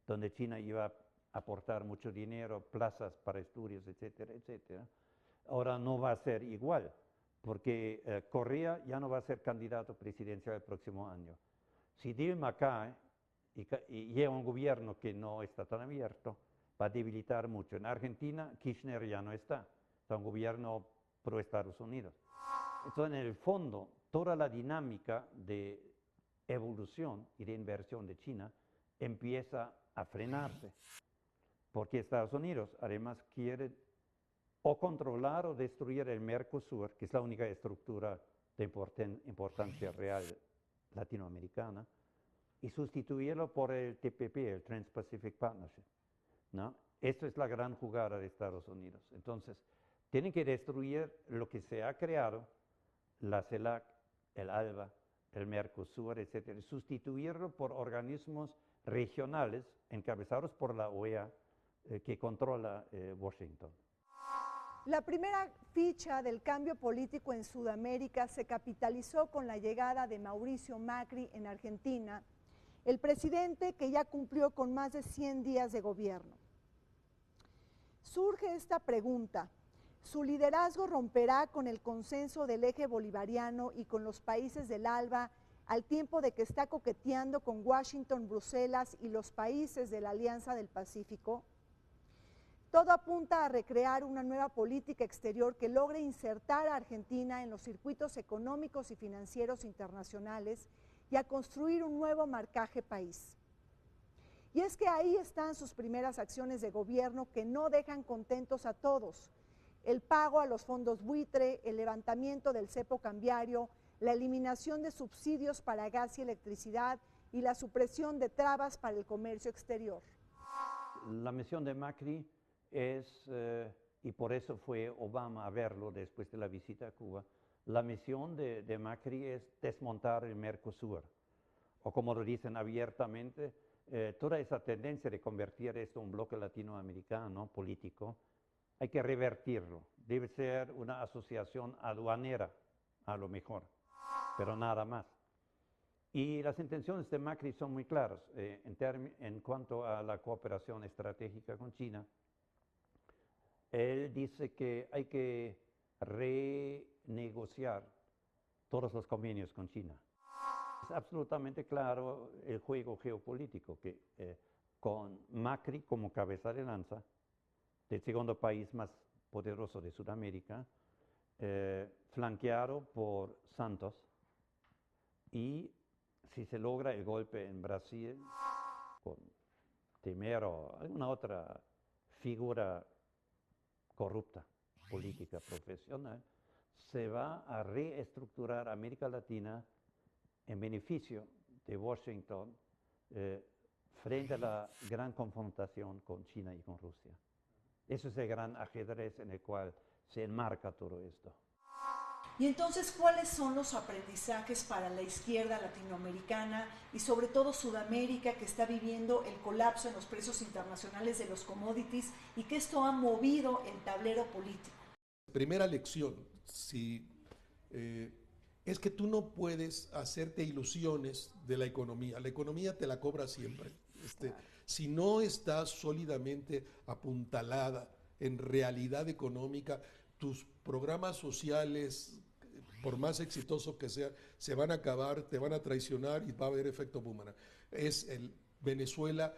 donde China iba a aportar mucho dinero, plazas para estudios, etcétera, etcétera. Ahora no va a ser igual, porque Correa ya no va a ser candidato presidencial el próximo año. Si Dilma cae y llega un gobierno que no está tan abierto, va a debilitar mucho. En Argentina, Kirchner ya no está, está un gobierno pro Estados Unidos. Entonces, en el fondo, toda la dinámica de evolución y de inversión de China empieza a frenarse, porque Estados Unidos además quiere o controlar o destruir el Mercosur, que es la única estructura de importancia real latinoamericana, y sustituirlo por el TPP, el Trans-Pacific Partnership, ¿no? Esta es la gran jugada de Estados Unidos. Entonces, tienen que destruir lo que se ha creado, la CELAC, el ALBA, el Mercosur, etcétera, sustituirlo por organismos regionales encabezados por la OEA que controla Washington. La primera ficha del cambio político en Sudamérica se capitalizó con la llegada de Mauricio Macri en Argentina, el presidente que ya cumplió con más de 100 días de gobierno. Surge esta pregunta: ¿su liderazgo romperá con el consenso del eje bolivariano y con los países del ALBA al tiempo de que está coqueteando con Washington, Bruselas y los países de la Alianza del Pacífico? Todo apunta a recrear una nueva política exterior que logre insertar a Argentina en los circuitos económicos y financieros internacionales y a construir un nuevo marcaje país. Y es que ahí están sus primeras acciones de gobierno que no dejan contentos a todos: el pago a los fondos buitre, el levantamiento del cepo cambiario, la eliminación de subsidios para gas y electricidad y la supresión de trabas para el comercio exterior. La misión de Macri es, y por eso fue Obama a verlo después de la visita a Cuba, la misión de Macri es desmontar el Mercosur, o como lo dicen abiertamente, toda esa tendencia de convertir esto en un bloque latinoamericano político, hay que revertirlo. Debe ser una asociación aduanera, a lo mejor, pero nada más. Y las intenciones de Macri son muy claras en cuanto a la cooperación estratégica con China. Él dice que hay que renegociar todos los convenios con China. Es absolutamente claro el juego geopolítico que con Macri como cabeza de lanza del segundo país más poderoso de Sudamérica, flanqueado por Santos, y si se logra el golpe en Brasil con Temer o alguna otra figura corrupta, política, profesional, se va a reestructurar América Latina en beneficio de Washington frente a la gran confrontación con China y con Rusia. Ese es el gran ajedrez en el cual se enmarca todo esto. Y entonces, ¿cuáles son los aprendizajes para la izquierda latinoamericana y sobre todo Sudamérica, que está viviendo el colapso en los precios internacionales de los commodities y que esto ha movido el tablero político? Primera lección, es que tú no puedes hacerte ilusiones de la economía te la cobra siempre. Si no estás sólidamente apuntalada en realidad económica, tus programas sociales, por más exitosos que sean, se van a acabar, te van a traicionar y va a haber efecto boomerang. Es el Venezuela,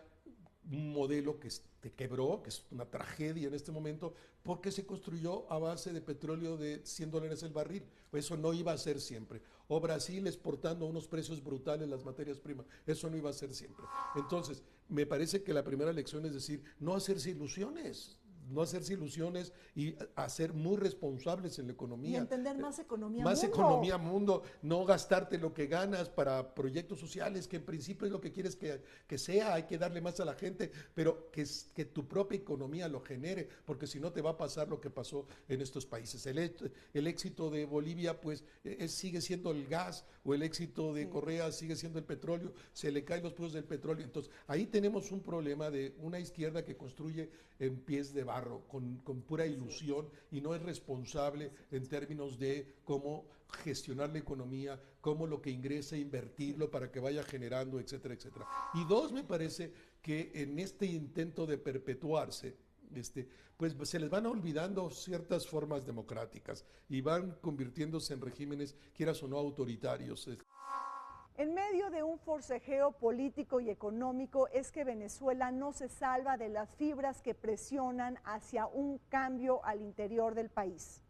un modelo que te quebró, que es una tragedia en este momento, porque se construyó a base de petróleo de $100 el barril. Eso no iba a ser siempre. O Brasil exportando a unos precios brutales las materias primas. Eso no iba a ser siempre. Entonces, me parece que la primera lección es decir, no hacerse ilusiones y a ser muy responsables en la economía. Y entender más economía mundo. Más economía mundo, no gastarte lo que ganas para proyectos sociales, que en principio es lo que quieres que sea, hay que darle más a la gente, pero que tu propia economía lo genere, porque si no te va a pasar lo que pasó en estos países. El éxito de Bolivia pues sigue siendo el gas, o el éxito de Correa sigue siendo el petróleo, se le caen los precios del petróleo. Entonces ahí tenemos un problema de una izquierda que construye en pies de barro, con pura ilusión, y no es responsable en términos de cómo gestionar la economía, cómo lo que ingresa invertirlo para que vaya generando, etcétera, etcétera. Y dos, me parece que en este intento de perpetuarse, pues se les van olvidando ciertas formas democráticas y van convirtiéndose en regímenes, quieras o no, autoritarios. En medio de un forcejeo político y económico es que Venezuela no se salva de las fibras que presionan hacia un cambio al interior del país.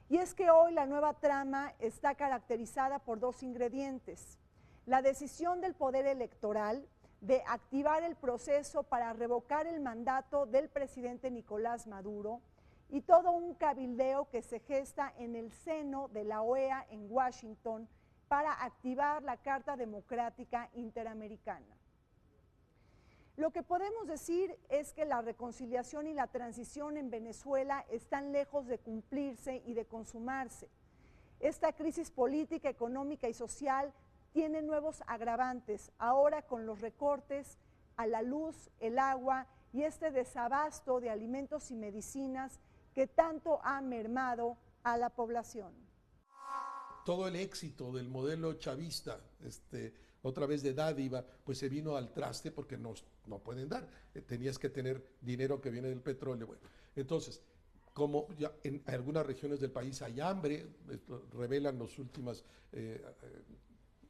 Y es que hoy la nueva trama está caracterizada por dos ingredientes: la decisión del poder electoral de activar el proceso para revocar el mandato del presidente Nicolás Maduro y todo un cabildeo que se gesta en el seno de la OEA en Washington para activar la Carta Democrática Interamericana. Lo que podemos decir es que la reconciliación y la transición en Venezuela están lejos de cumplirse y de consumarse. Esta crisis política, económica y social tiene nuevos agravantes, ahora con los recortes a la luz, el agua y este desabasto de alimentos y medicinas que tanto ha mermado a la población. Todo el éxito del modelo chavista, otra vez de dádiva, pues se vino al traste porque no pueden dar. Tenías que tener dinero que viene del petróleo. Bueno, entonces, como ya en algunas regiones del país hay hambre, esto revelan las últimas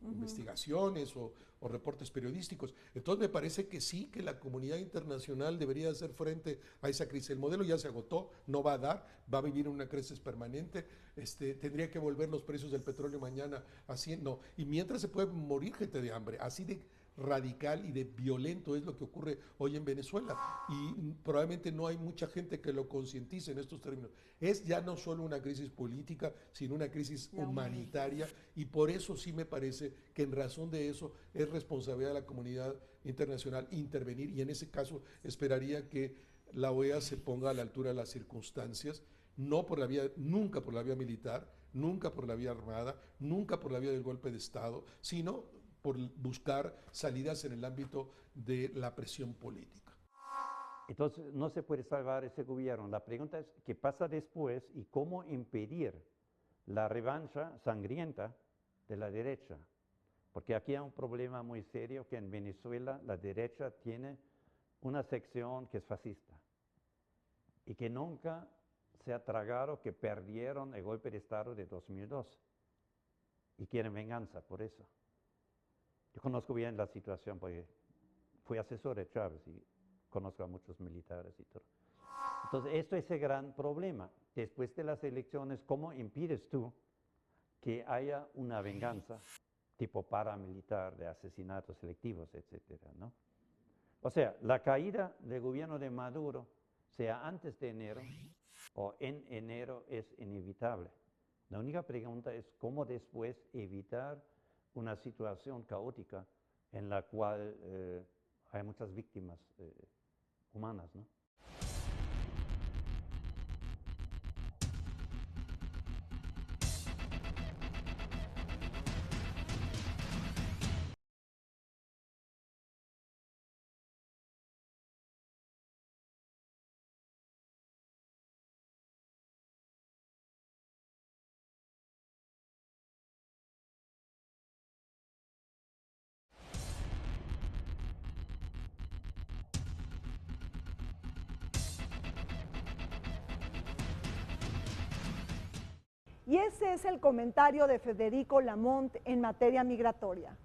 investigaciones o reportes periodísticos. Entonces me parece que sí, que la comunidad internacional debería hacer frente a esa crisis. El modelo ya se agotó, no va a dar, va a vivir una crisis permanente, tendría que volver los precios del petróleo mañana así, no. Y mientras se puede morir gente de hambre, así de radical y de violento es lo que ocurre hoy en Venezuela, y probablemente no hay mucha gente que lo concientice en estos términos. Es ya no solo una crisis política, sino una crisis humanitaria, y por eso sí me parece que en razón de eso es responsabilidad de la comunidad internacional intervenir, y en ese caso esperaría que la OEA se ponga a la altura de las circunstancias, no por la vía, nunca por la vía militar, nunca por la vía armada, nunca por la vía del golpe de Estado, sino por buscar salidas en el ámbito de la presión política. Entonces, no se puede salvar ese gobierno. La pregunta es, ¿qué pasa después y cómo impedir la revancha sangrienta de la derecha? Porque aquí hay un problema muy serio, que en Venezuela la derecha tiene una sección que es fascista y que nunca se ha tragado que perdieron el golpe de Estado de 2002 y quieren venganza por eso. Yo conozco bien la situación porque fui asesor de Chávez y conozco a muchos militares y todo. Entonces, esto es el gran problema. Después de las elecciones, ¿cómo impides tú que haya una venganza tipo paramilitar de asesinatos selectivos, etcétera, ¿no? O sea, la caída del gobierno de Maduro, sea antes de enero o en enero, es inevitable. La única pregunta es cómo después evitar una situación caótica en la cual hay muchas víctimas humanas, ¿no? Y ese es el comentario de Federico Lamont en materia migratoria.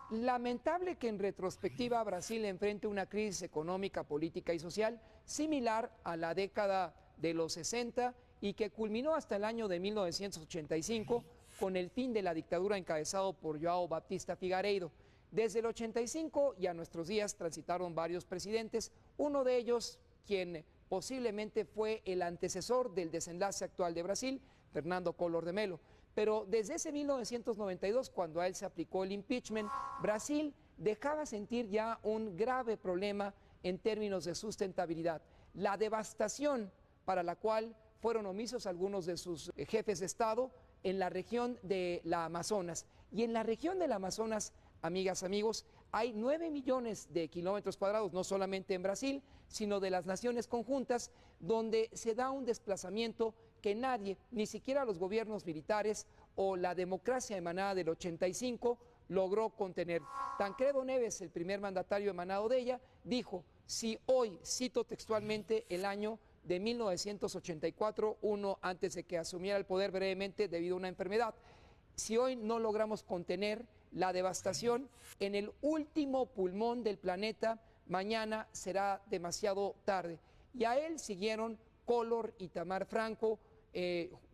Lamentable que en retrospectiva Brasil enfrente una crisis económica, política y social similar a la década de los 60 y que culminó hasta el año de 1985 con el fin de la dictadura encabezado por João Baptista Figueiredo. Desde el 85 y a nuestros días transitaron varios presidentes, uno de ellos quien posiblemente fue el antecesor del desenlace actual de Brasil, Fernando Collor de Mello. Pero desde ese 1992, cuando a él se aplicó el impeachment, Brasil dejaba sentir ya un grave problema en términos de sustentabilidad. La devastación para la cual fueron omisos algunos de sus jefes de Estado en la región de la Amazonas. Y en la región del Amazonas, amigas, amigos, hay 9 millones de kilómetros cuadrados, no solamente en Brasil, sino de las naciones conjuntas, donde se da un desplazamiento que nadie, ni siquiera los gobiernos militares o la democracia emanada del 85, logró contener. Tancredo Neves, el primer mandatario emanado de ella, dijo: si hoy, cito textualmente el año de 1984, uno antes de que asumiera el poder brevemente debido a una enfermedad, si hoy no logramos contener la devastación en el último pulmón del planeta, mañana será demasiado tarde. Y a él siguieron Collor, Itamar Franco,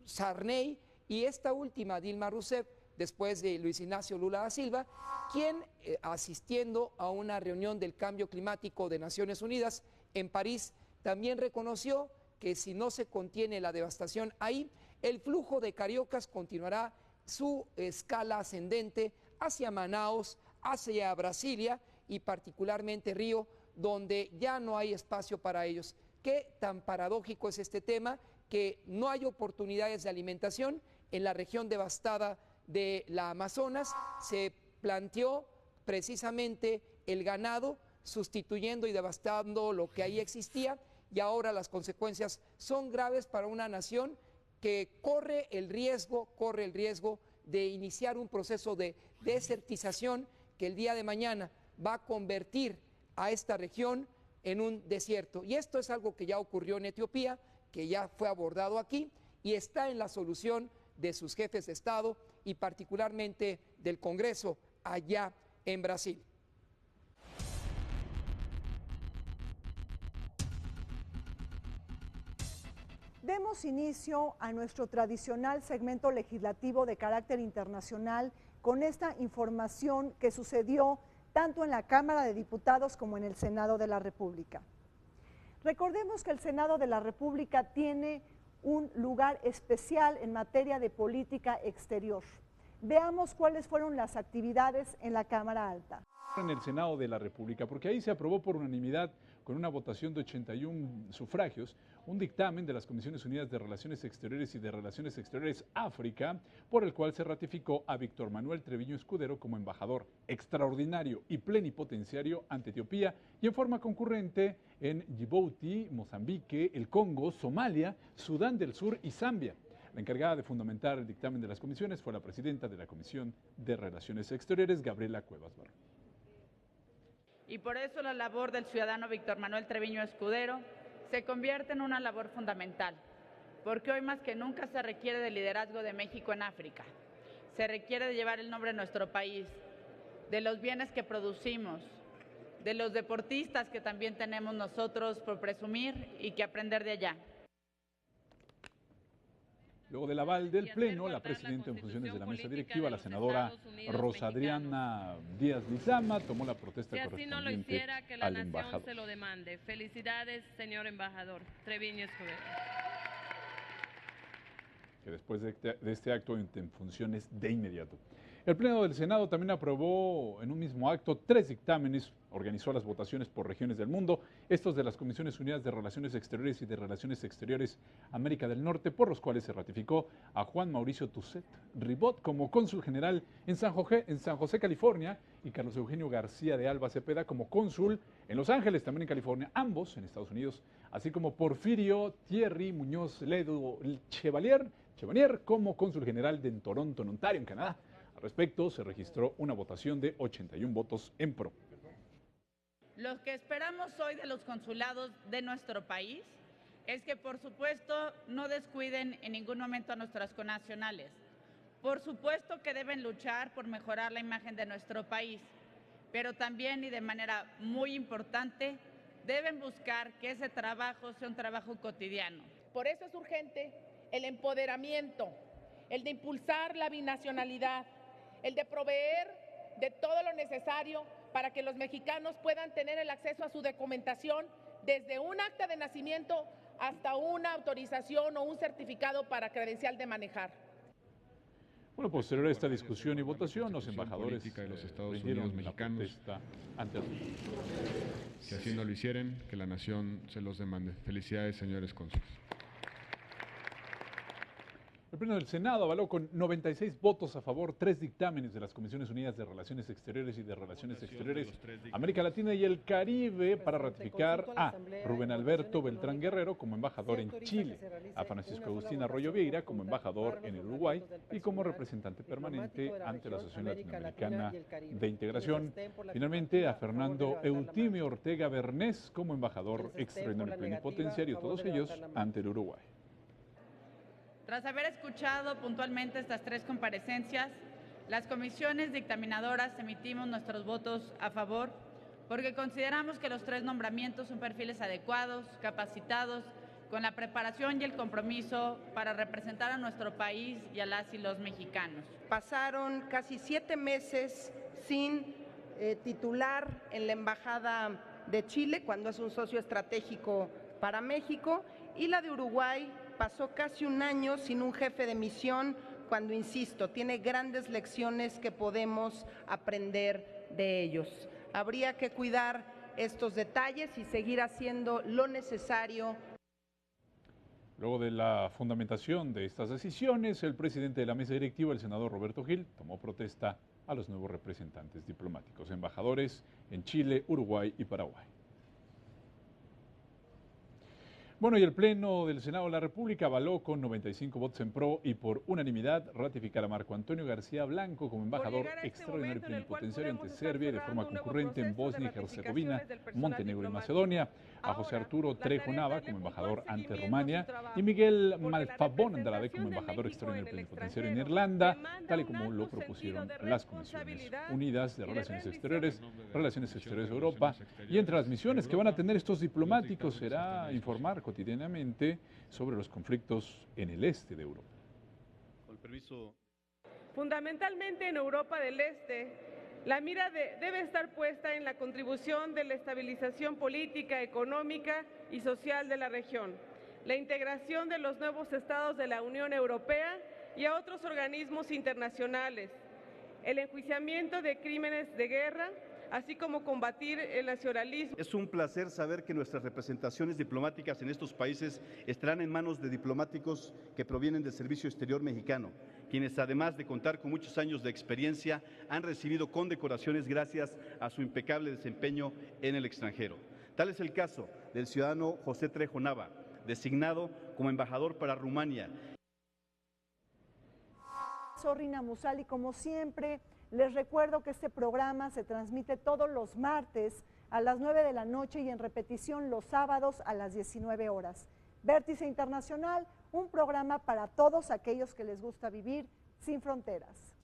Sarney y esta última, Dilma Rousseff, después de Luis Ignacio Lula da Silva, quien asistiendo a una reunión del cambio climático de Naciones Unidas en París, también reconoció que si no se contiene la devastación ahí, el flujo de cariocas continuará su escala ascendente hacia Manaus, hacia Brasilia y particularmente Río, donde ya no hay espacio para ellos. Qué tan paradójico es este tema, que no hay oportunidades de alimentación en la región devastada de la Amazonas. Se planteó precisamente el ganado, sustituyendo y devastando lo que ahí existía, y ahora las consecuencias son graves para una nación que corre el riesgo de iniciar un proceso de desertización que el día de mañana va a convertir a esta región en un desierto. Y esto es algo que ya ocurrió en Etiopía, que ya fue abordado aquí y está en la solución de sus jefes de Estado y particularmente del Congreso allá en Brasil. Demos inicio a nuestro tradicional segmento legislativo de carácter internacional con esta información que sucedió tanto en la Cámara de Diputados como en el Senado de la República. Recordemos que el Senado de la República tiene un lugar especial en materia de política exterior. Veamos cuáles fueron las actividades en la Cámara Alta. En el Senado de la República, porque ahí se aprobó por unanimidad, con una votación de 81 sufragios, un dictamen de las Comisiones Unidas de Relaciones Exteriores y de Relaciones Exteriores África, por el cual se ratificó a Víctor Manuel Treviño Escudero como embajador extraordinario y plenipotenciario ante Etiopía y en forma concurrente en Djibouti, Mozambique, el Congo, Somalia, Sudán del Sur y Zambia. La encargada de fundamentar el dictamen de las comisiones fue la presidenta de la Comisión de Relaciones Exteriores, Gabriela Cuevas Barro. Y por eso la labor del ciudadano Víctor Manuel Treviño Escudero se convierte en una labor fundamental, porque hoy más que nunca se requiere del liderazgo de México en África. Se requiere de llevar el nombre de nuestro país, de los bienes que producimos, de los deportistas que también tenemos nosotros por presumir y que aprender de allá. Luego del aval del Pleno, la presidenta en funciones de la mesa directiva, la senadora Rosa Adriana Díaz Lizama, tomó la protesta correspondiente al embajador. Si así no lo hiciera, que la nación se lo demande. Felicidades, señor embajador Treviño Escudero. Que después de este acto en funciones de inmediato. El Pleno del Senado también aprobó en un mismo acto 3 dictámenes, organizó las votaciones por regiones del mundo, estos de las Comisiones Unidas de Relaciones Exteriores y de Relaciones Exteriores América del Norte, por los cuales se ratificó a Juan Mauricio Tusset Ribot como cónsul general en San José, California, y Carlos Eugenio García de Alba Cepeda como cónsul en Los Ángeles, también en California, ambos en Estados Unidos, así como Porfirio Thierry Muñoz Ledo Chevalier como cónsul general de Toronto, en Ontario, en Canadá. Al respecto, se registró una votación de 81 votos en pro. Lo que esperamos hoy de los consulados de nuestro país es que, por supuesto, no descuiden en ningún momento a nuestras connacionales. Por supuesto que deben luchar por mejorar la imagen de nuestro país, pero también, y de manera muy importante, deben buscar que ese trabajo sea un trabajo cotidiano. Por eso es urgente el empoderamiento, el de impulsar la binacionalidad, el de proveer de todo lo necesario para que los mexicanos puedan tener el acceso a su documentación desde un acta de nacimiento hasta una autorización o un certificado para credencial de manejar. Bueno, posterior a esta discusión y votación, los embajadores de los Estados Unidos mexicanos ante si así no lo hicieren, que la nación se los demande. Felicidades, señores cónsules. El Pleno del Senado avaló con 96 votos a favor 3 dictámenes de las Comisiones Unidas de Relaciones Exteriores y de Relaciones Exteriores América Latina y el Caribe para ratificar a Rubén Alberto Beltrán Guerrero como embajador en Chile, a Francisco Agustín Arroyo Vieira como embajador en el Uruguay y como representante permanente ante la Asociación Latinoamericana de Integración. Finalmente, a Fernando Eutimio Ortega Bernés como embajador extraordinario plenipotenciario, todos ellos ante el Uruguay. Tras haber escuchado puntualmente estas 3 comparecencias, las comisiones dictaminadoras emitimos nuestros votos a favor porque consideramos que los 3 nombramientos son perfiles adecuados, capacitados, con la preparación y el compromiso para representar a nuestro país y a las y los mexicanos. Pasaron casi 7 meses sin titular en la Embajada de Chile, cuando es un socio estratégico para México, y la de Uruguay pasó casi un año sin un jefe de misión, cuando, insisto, tiene grandes lecciones que podemos aprender de ellos. Habría que cuidar estos detalles y seguir haciendo lo necesario. Luego de la fundamentación de estas decisiones, el presidente de la mesa directiva, el senador Roberto Gil, tomó protesta a los nuevos representantes diplomáticos, embajadores en Chile, Uruguay y Paraguay. Bueno, y el Pleno del Senado de la República avaló con 95 votos en pro y por unanimidad ratificar a Marco Antonio García Blanco como embajador extraordinario plenipotenciario ante Serbia y de forma concurrente en Bosnia y Herzegovina, Montenegro y Macedonia, a José Arturo Trejo Nava como embajador ante Rumania y Miguel Malfabón Andrade como embajador extraordinario plenipotenciario en Irlanda, tal y como lo propusieron las Comisiones Unidas de Relaciones Exteriores de Europa. Y entre las misiones que van a tener estos diplomáticos será informar cotidianamente sobre los conflictos en el este de Europa. Con el permiso. Fundamentalmente en Europa del Este, la mira debe estar puesta en la contribución de la estabilización política, económica y social de la región, la integración de los nuevos estados de la Unión Europea y a otros organismos internacionales, el enjuiciamiento de crímenes de guerra, así como combatir el nacionalismo. Es un placer saber que nuestras representaciones diplomáticas en estos países estarán en manos de diplomáticos que provienen del Servicio Exterior mexicano, quienes además de contar con muchos años de experiencia, han recibido condecoraciones gracias a su impecable desempeño en el extranjero. Tal es el caso del ciudadano José Trejo Nava, designado como embajador para Rumania. Rina Musali, como siempre, les recuerdo que este programa se transmite todos los martes a las 9 de la noche y en repetición los sábados a las 19 horas. Vértice Internacional, un programa para todos aquellos que les gusta vivir sin fronteras.